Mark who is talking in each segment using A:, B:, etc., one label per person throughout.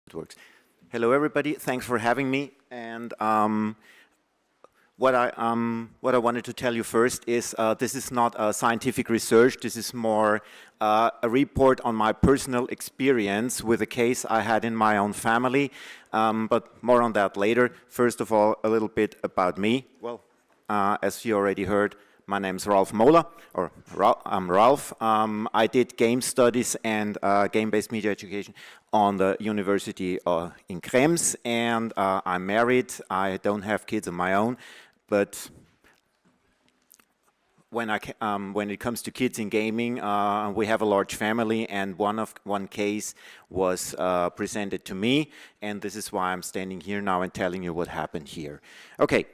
A: It works. Hello, everybody. Thanks for having me. And what I wanted to tell you first is this is not a scientific research. This is more a report on my personal experience with a case I had in my own family. But more on that later. First of all, a little bit about me. Well, as you already heard, my name is Ralph Möller, or I'm Ralph. I did game studies and game-based media education on the university in Krems, and I'm married. I don't have kids of my own, but when it comes to kids in gaming, we have a large family, and one case was presented to me, and this is why I'm standing here now and telling you what happened here. Okay.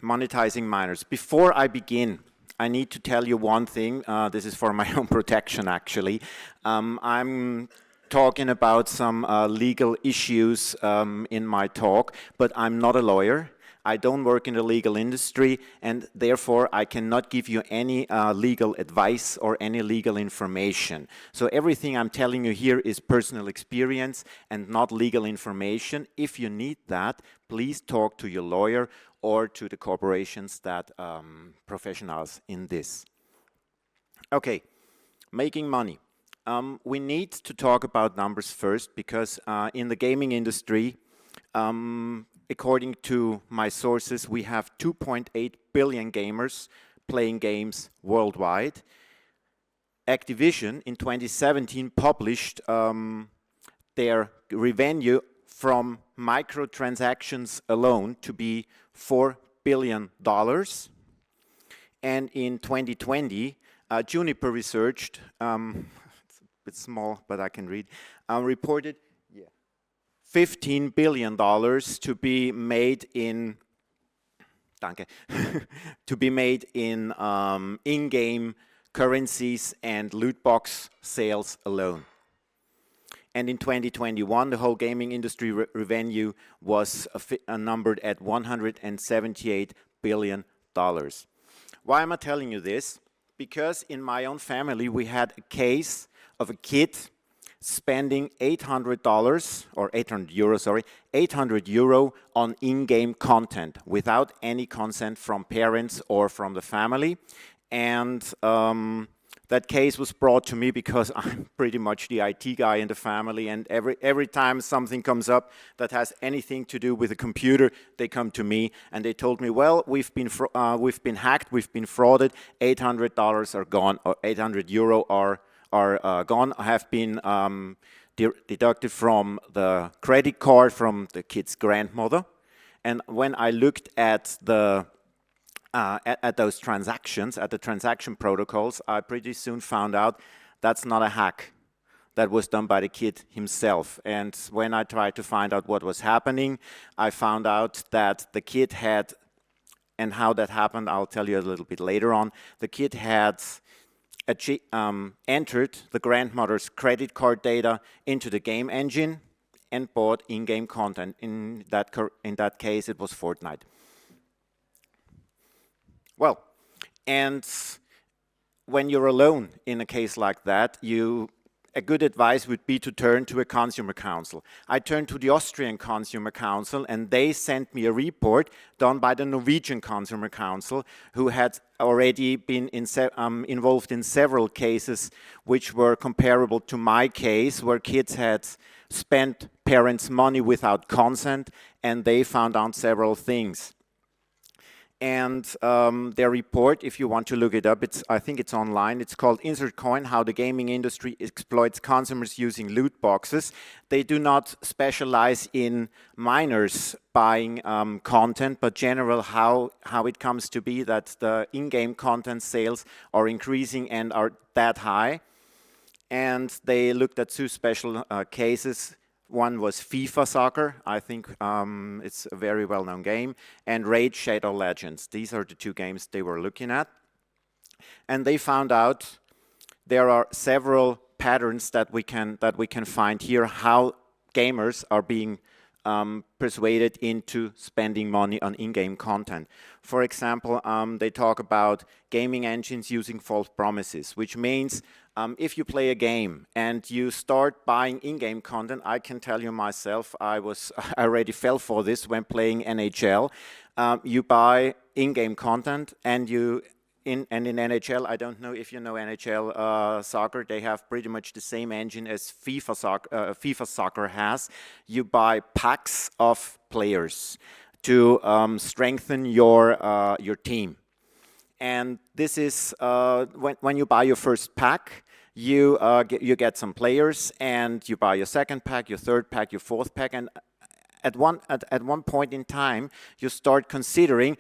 A: Monetizing minors. Before I begin, I need to tell you one thing. This is for my own protection, actually. I'm talking about some legal issues in my talk, but I'm not a lawyer. I don't work in the legal industry, and therefore I cannot give you any legal advice or any legal information. So everything I'm telling you here is personal experience and not legal information. If you need that, please talk to your lawyer or to the corporations that professionals in this. Okay, making money. We need to talk about numbers first because in the gaming industry, according to my sources, we have 2.8 billion gamers playing games worldwide. Activision in 2017 published their revenue from microtransactions alone to be $4 billion. And in 2020, Juniper researched, it's a bit small, but I can read, reported $15 billion to be made in, to be made in in-game currencies and loot box sales alone. And in 2021, the whole gaming industry revenue was numbered at $178 billion. Why am I telling you this? Because in my own family, we had a case of a kid spending €800 on in-game content without any consent from parents or from the family. And that case was brought to me because I'm pretty much the IT guy in the family, and every time something comes up that has anything to do with a computer, they come to me and they told me, well, we've been hacked, we've been frauded, $800 are gone, or €800 are gone, have been deducted from the credit card from the kid's grandmother. And when I looked at the at those transactions, at the transaction protocols, I pretty soon found out that's not a hack. That was done by the kid himself. And when I tried to find out what was happening, I found out that the kid had, and how that happened, I'll tell you a little bit later on, the kid had entered the grandmother's credit card data into the game engine and bought in-game content. In that case, it was Fortnite. Well, and when you're alone in a case like that, a good advice would be to turn to a consumer council. I turned to the Austrian Consumer Council, and they sent me a report done by the Norwegian Consumer Council, who had already been involved in several cases which were comparable to my case, where kids had spent parents' money without consent, and they found out several things. And their report, if you want to look it up, I think it's online. It's called Insert Coin, How the Gaming Industry Exploits Consumers Using Loot Boxes. They do not specialize in minors buying content, but general how it comes to be that the in-game content sales are increasing and are that high. And they looked at two special cases. One was FIFA Soccer, I think it's a very well-known game, and Raid Shadow Legends. These are the two games they were looking at. And they found out there are several patterns that we can find here, how gamers are being persuaded into spending money on in-game content. For example, they talk about gaming engines using false promises, which means if you play a game and you start buying in-game content, I can tell you myself, I already fell for this when playing NHL. You buy in-game content and in NHL, I don't know if you know NHL soccer, they have pretty much the same engine as FIFA soccer has. You buy packs of players to strengthen your team. And this is when you buy your first pack, you get some players, and you buy your second pack, your third pack, your fourth pack, and at one point in time, you start considering,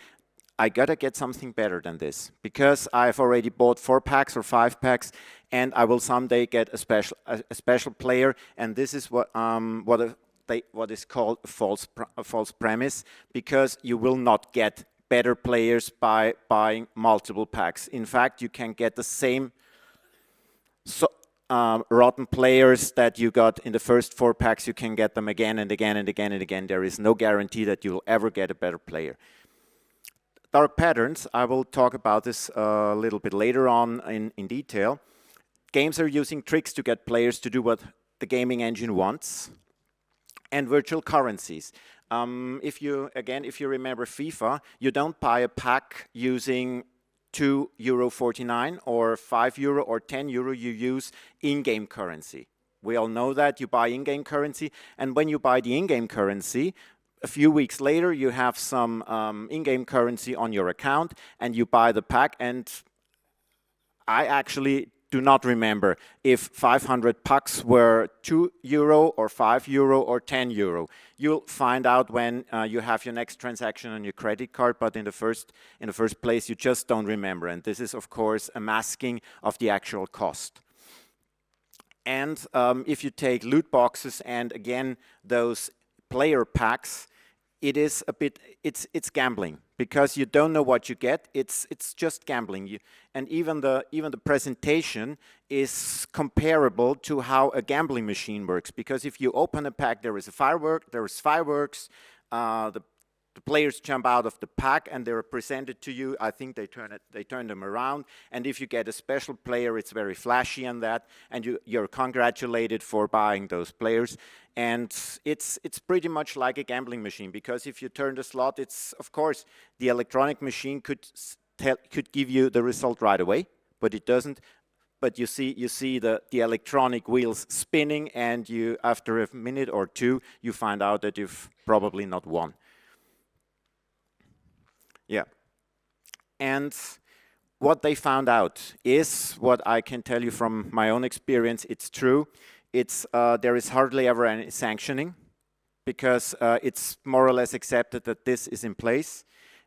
A: I gotta get something better than this, because I've already bought 4 packs or 5 packs, and I will someday get a special player, and this is what is called a false premise, because you will not get better players by buying multiple packs. In fact, you can get the same rotten players that you got in the first 4 packs. You can get them again and again and again and again. There is no guarantee that you will ever get a better player. Dark patterns, I will talk about this a little bit later on in detail. Games are using tricks to get players to do what the gaming engine wants. And virtual currencies. If you remember FIFA, you don't buy a pack using €2.49 or €5 or €10, you use in-game currency. We all know that you buy in-game currency, and when you buy the in-game currency, a few weeks later, you have some in-game currency on your account, and you buy the pack. And I actually do not remember if 500 pucks were €2 or €5 or €10. You'll find out when you have your next transaction on your credit card, but in the first place, you just don't remember. And this is, of course, a masking of the actual cost. And if you take loot boxes and, again, those player packs, it's gambling, because you don't know what you get. It's just gambling. And even the presentation is comparable to how a gambling machine works, because if you open a pack, there is fireworks, the players jump out of the pack and they're presented to you. I think they turn them around, and if you get a special player, it's very flashy on that, and you're congratulated for buying those players. And it's pretty much like a gambling machine, because if you turn the slot, it's, of course, the electronic machine could give you the result right away, but it doesn't. But you see the electronic wheels spinning, and after a minute or two, you find out that you've probably not won. Yeah. And what they found out is what I can tell you from my own experience. It's true. There is hardly ever any sanctioning, because it's more or less accepted that this is in place.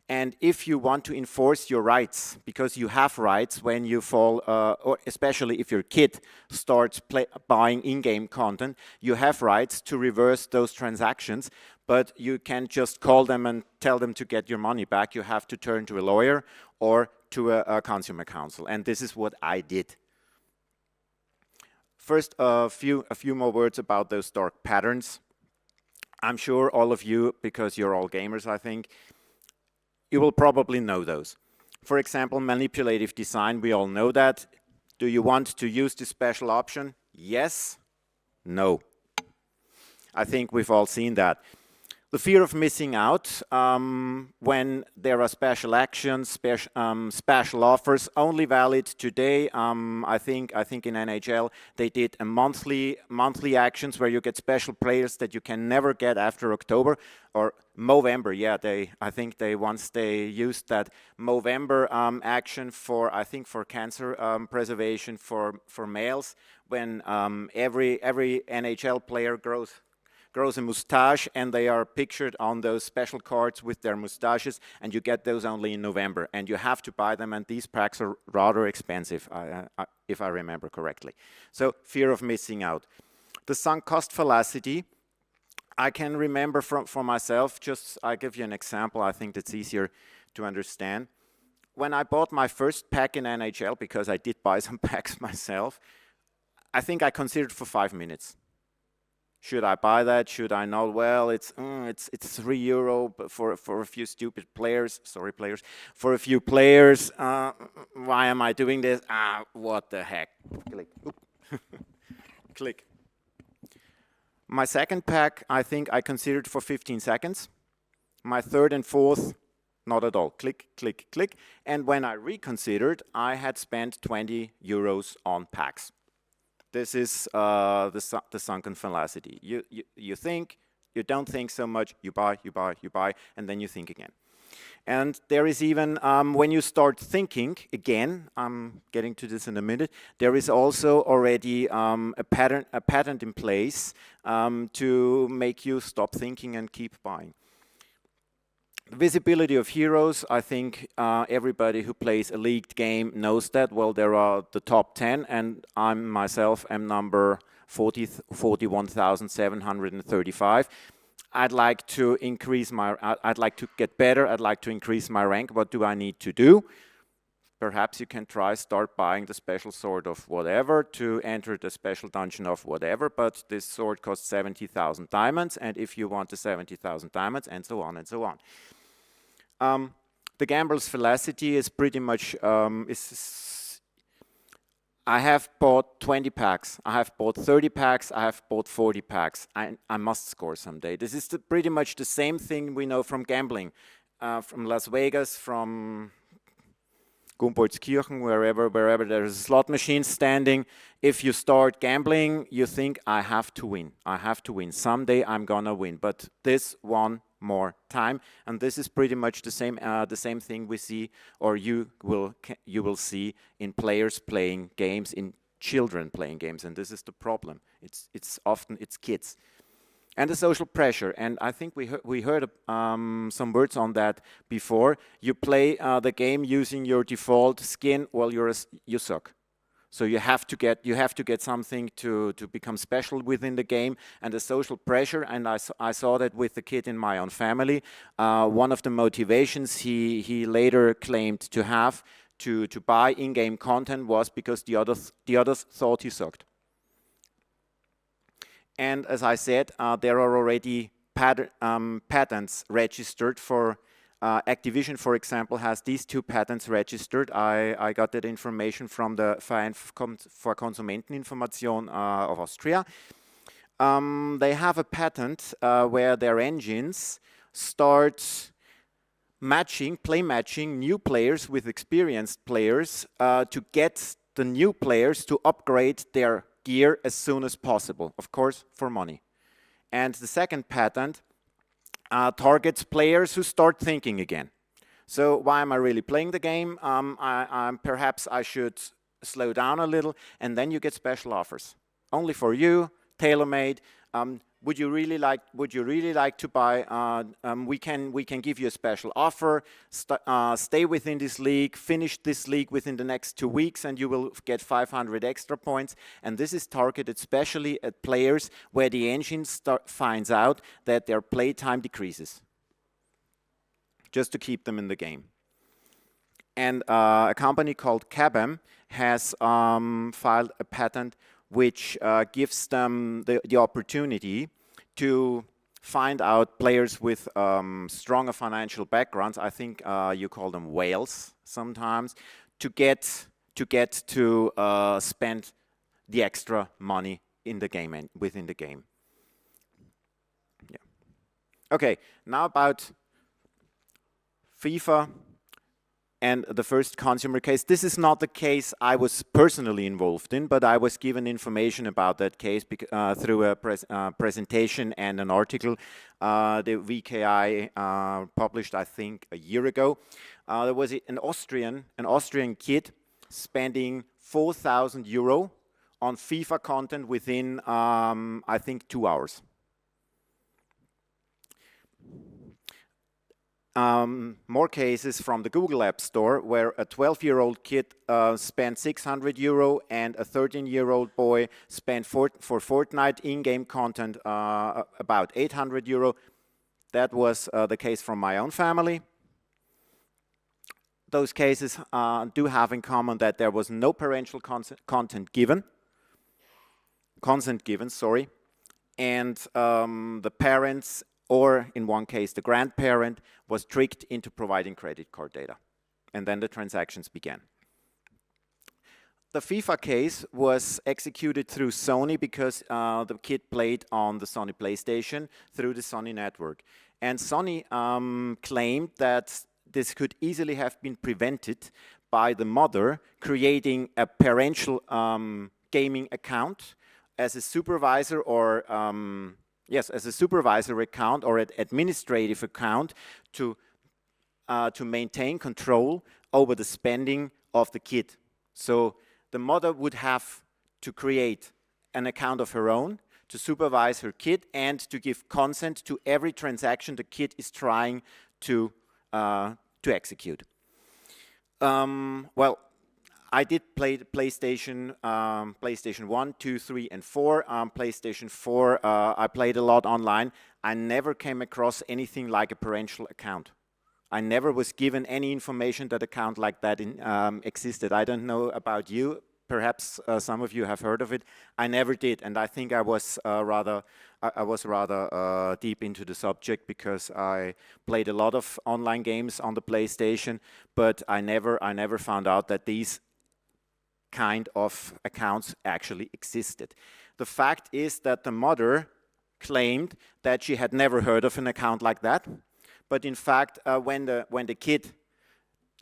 A: And if you want to enforce your rights, because you have rights when you fall, or especially if your kid starts buying in-game content, you have rights to reverse those transactions, but you can't just call them and tell them to get your money back. You have to turn to a lawyer or to a consumer counsel, and this is what I did. First, a few more words about those dark patterns. I'm sure all of you, because you're all gamers, I think, you will probably know those. For example, manipulative design, we all know that. Do you want to use this special option? Yes? No. I think we've all seen that. The fear of missing out when there are special actions, special offers, only valid today. I think in NHL they did a monthly actions where you get special players that you can never get after October or Movember. Yeah, I think they used that Movember action for cancer preservation for males, when every NHL player grows a mustache, and they are pictured on those special cards with their mustaches, and you get those only in November, and you have to buy them, and these packs are rather expensive, if I remember correctly. So fear of missing out. The sunk cost fallacy, I can remember from myself. I give you an example, I think that's easier to understand. When I bought my first pack in NHL, because I did buy some packs myself, I think I considered for 5 minutes. Should I buy that? Should I not? Well, it's €3 but for a few stupid players. Sorry, players. For a few players, why am I doing this? What the heck? Click. Click. My second pack, I think I considered for 15 seconds. My third and fourth, not at all. Click, click, click. And when I reconsidered, I had spent €20 on packs. This is the sunken fallacy. You think, you don't think so much, you buy, you buy, you buy, and then you think again. And there is even, when you start thinking again, I'm getting to this in a minute, there is also already a pattern in place to make you stop thinking and keep buying. Visibility of heroes, I think everybody who plays a leagued game knows that. Well, there are the top 10, and I myself am number 41,735. I'd like to increase I'd like to get better, I'd like to increase my rank. What do I need to do? Perhaps you can start buying the special sword of whatever to enter the special dungeon of whatever, but this sword costs 70,000 diamonds, and if you want the 70,000 diamonds, and so on and so on. The gambler's fallacy is pretty much, I have bought 20 packs, I have bought 30 packs, I have bought 40 packs. I must score someday. This is pretty much the same thing we know from gambling, from Las Vegas, from Gumboldskirchen, wherever there's a slot machine standing. If you start gambling, you think, I have to win. I have to win. Someday I'm gonna win. But this one more time, and this is pretty much the same thing we see, or you will see in players playing games, in children playing games, and this is the problem. It's often kids. And the social pressure, and I think we heard some words on that before. You play the game using your default skin. Well, you suck. So you have to get something to become special within the game, and the social pressure. And I saw that with the kid in my own family. One of the motivations he later claimed to have to buy in-game content was because the others thought he sucked. And as I said, there are already patents registered for Activision, for example, has these 2 patents registered. I got that information from the Verein für Konsumenteninformation of Austria. They have a patent where their engines start play matching new players with experienced players to get the new players to upgrade their gear as soon as possible, of course, for money. And the second patent targets players who start thinking again. So why am I really playing the game? Perhaps I should slow down a little, and then you get special offers, only for you, tailor-made. Would you really like to buy? We can give you a special offer. Stay within this league, finish this league within the next 2 weeks, and you will get 500 extra points. And this is targeted especially at players where the engine finds out that their play time decreases, just to keep them in the game. And a company called Kabam has filed a patent which gives them the opportunity to find out players with stronger financial backgrounds. I think you call them whales sometimes, to get to spend the extra money in the game and within the game. Yeah. Okay, now about FIFA and the first consumer case. This is not the case I was personally involved in, but I was given information about that case through a presentation and an article the VKI published, I think, a year ago. There was an Austrian kid spending €4,000 on FIFA content within, I think, 2 hours. More cases from the Google App Store where a 12-year-old kid spent €600 and a 13-year-old boy spent for Fortnite in-game content about €800. That was the case from my own family. Those cases do have in common that there was no parental consent given, and the parents, or in one case the grandparent, was tricked into providing credit card data. And then the transactions began. The FIFA case was executed through Sony because the kid played on the Sony PlayStation through the Sony network. And Sony claimed that this could easily have been prevented by the mother creating a parental gaming account as a supervisor, or as a supervisor account or an administrative account to maintain control over the spending of the kid. So the mother would have to create an account of her own to supervise her kid and to give consent to every transaction the kid is trying to execute. Well, I did play the PlayStation 1, 2, 3, and 4. PlayStation 4, I played a lot online. I never came across anything like a parental account. I never was given any information that account like that existed. I don't know about you. Perhaps some of you have heard of it. I never did, and I think I was rather deep into the subject because I played a lot of online games on the PlayStation, but I never found out that these kind of accounts actually existed. The fact is that the mother claimed that she had never heard of an account like that. But in fact, when the kid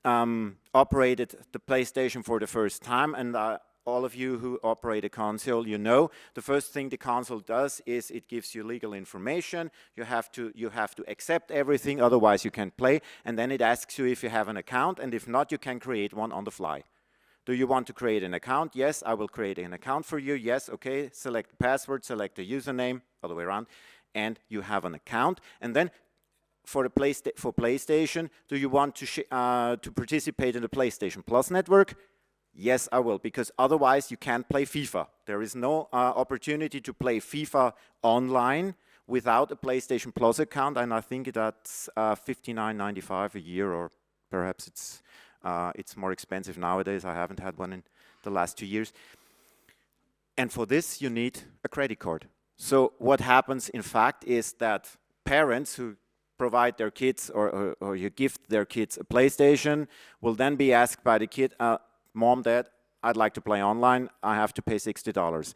A: operated the PlayStation for the first time, and all of you who operate a console, you know, the first thing the console does is it gives you legal information. You have to accept everything, otherwise you can't play. And then it asks you if you have an account, and if not, you can create one on the fly. Do you want to create an account? Yes, I will create an account for you. Yes, okay. Select the password, select the username, other way around, and you have an account. And then for PlayStation, do you want to participate in the PlayStation Plus network? Yes, I will, because otherwise you can't play FIFA. There is no opportunity to play FIFA online without a PlayStation Plus account, and I think that's $59.95 a year, or perhaps it's more expensive nowadays. I haven't had one in the last 2 years. And for this, you need a credit card. So what happens, in fact, is that parents who provide their kids or you gift their kids a PlayStation will then be asked by the kid, Mom, Dad, I'd like to play online. I have to pay $60.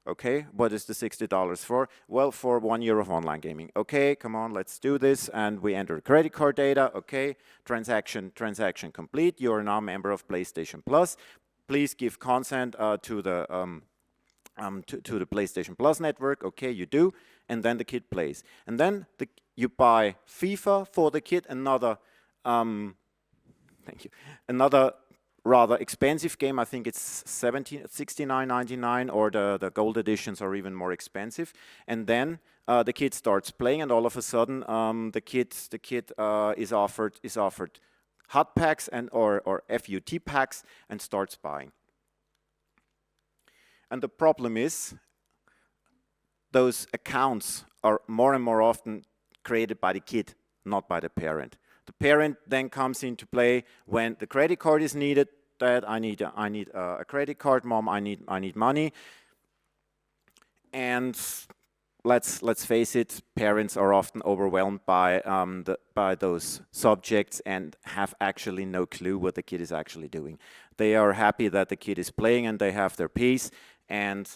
A: Okay, what is the $60 for? Well, for 1 year of online gaming. Okay, come on, let's do this. And we enter credit card data. Okay, transaction complete. You are now a member of PlayStation Plus. Please give consent to the PlayStation Plus network. Okay, you do. And then the kid plays. And then you buy FIFA for the kid, another rather expensive game. I think it's $69.99, or the gold editions are even more expensive. And then the kid starts playing, and all of a sudden the kid is offered hot packs or FUT packs and starts buying. And the problem is those accounts are more and more often created by the kid, not by the parent. The parent then comes into play when the credit card is needed. Dad, I need a credit card. Mom, I need money. And let's face it, parents are often overwhelmed by those subjects and have actually no clue what the kid is actually doing. They are happy that the kid is playing and they have their peace. And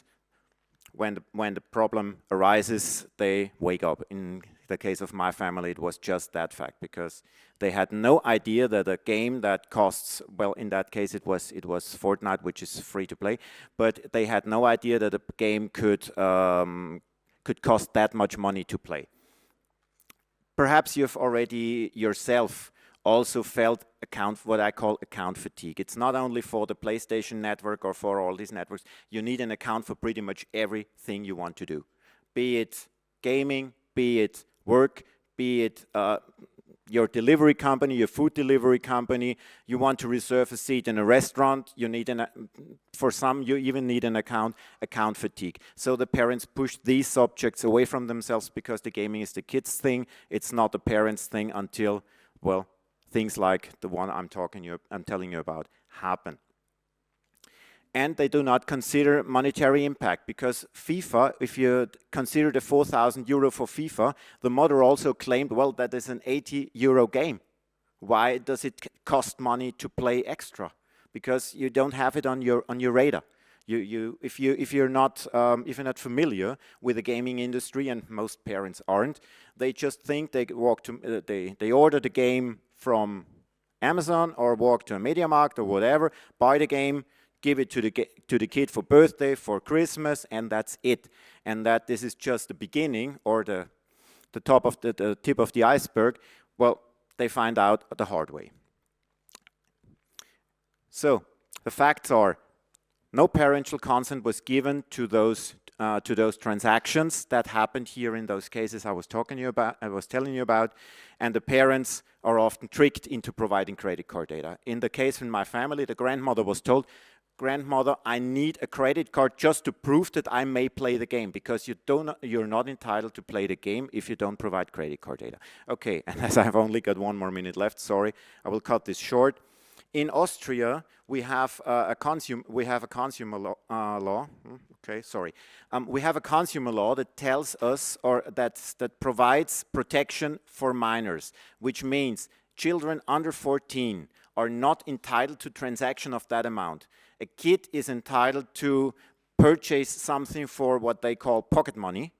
A: when the problem arises, they wake up. In the case of my family, it was just that fact, because they had no idea that a game that costs, well, in that case it was Fortnite, which is free to play, but they had no idea that a game could cost that much money to play. Perhaps you've already yourself also felt what I call account fatigue. It's not only for the PlayStation network or for all these networks. You need an account for pretty much everything you want to do, be it gaming, be it work, be it your delivery company, your food delivery company. You want to reserve a seat in a restaurant, you need for some you even need an account fatigue. So the parents push these subjects away from themselves because the gaming is the kids' thing. It's not the parents' thing until, well, things like the one I'm telling you about happen. and they do not consider monetary impact, because FIFA, if you consider the 4,000 euro for FIFA, the mother also claimed, well, that is an 80 euro game. Why does it cost money to play extra? Because you don't have it on your radar. If you're not familiar with the gaming industry, and most parents aren't, they just think they they order the game from Amazon or walk to a MediaMarkt or whatever, buy the game, give it to the kid for birthday, for Christmas, and that's it. And that this is just the beginning, or the top of the tip of the iceberg. Well, they find out the hard way. So the facts are, no parental consent was given to those transactions that happened here in those cases I was telling you about, and the parents are often tricked into providing credit card data. In the case in my family, the grandmother was told, "Grandmother, I need a credit card just to prove that I may play the game, because you're not entitled to play the game if you don't provide credit card data." Okay, and as I've only got 1 more minute left, sorry, I will cut this short. In Austria, we have a consumer law. Okay, sorry. We have a consumer law that tells us, or that provides protection for minors, which means children under 14 are not entitled to transaction of that amount. A kid is entitled to purchase something for what they call pocket money.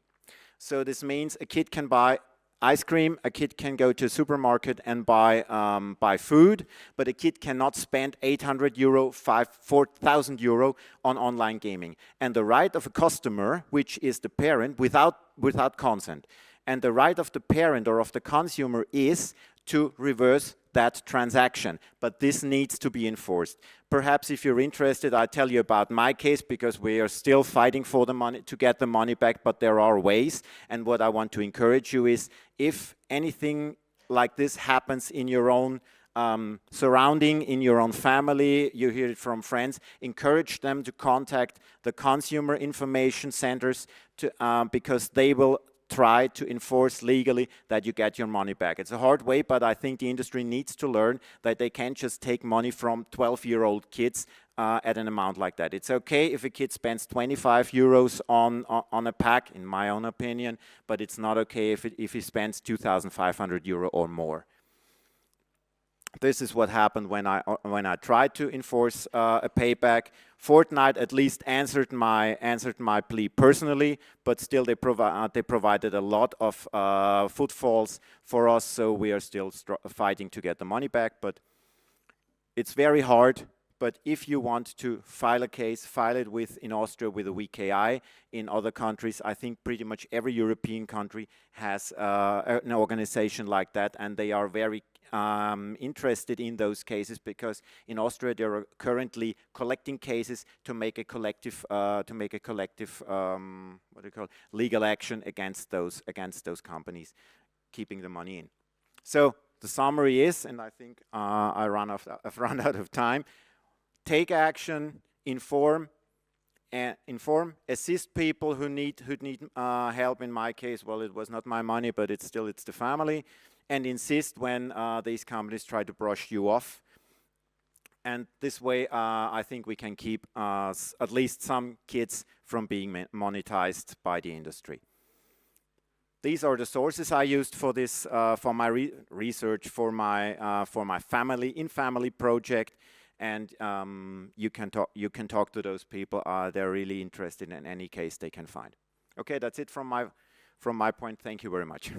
A: So this means a kid can buy ice cream, a kid can go to a supermarket and buy food, but a kid cannot spend 800 euro, 4,000 euro on online gaming. And the right of a customer, which is the parent, without consent. And the right of the parent or of the consumer is to reverse that transaction, but this needs to be enforced. Perhaps if you're interested, I'll tell you about my case, because we are still fighting for the money, to get the money back, but there are ways. And what I want to encourage you is, if anything like this happens in your own surrounding, in your own family, you hear it from friends, encourage them to contact the consumer information centers because they will try to enforce legally that you get your money back. It's a hard way, but I think the industry needs to learn that they can't just take money from 12-year-old kids at an amount like that. It's okay if a kid spends 25 euros on a pack, in my own opinion, but it's not okay if he spends 2,500 euro or more. This is what happened when I tried to enforce a payback. Fortnite at least answered my plea personally, but still they provided a lot of footfalls for us, so we are still fighting to get the money back. But it's very hard. But if you want to file a case, file it in Austria with a WKI. In other countries, I think pretty much every European country has an organization like that, and they are very interested in those cases, because in Austria they are currently collecting cases to make a collective legal action against those companies keeping the money in. So the summary is, and I think I've run out of time. Take action, inform, assist people who need help. In my case, well, it was not my money, but it's the family, and insist when these companies try to brush you off. And this way, I think we can keep at least some kids from being monetized by the industry. These are the sources I used for this, for my research, for my family project. And you can talk to those people. They're really interested in any case they can find. Okay, that's it from my point. Thank you very much.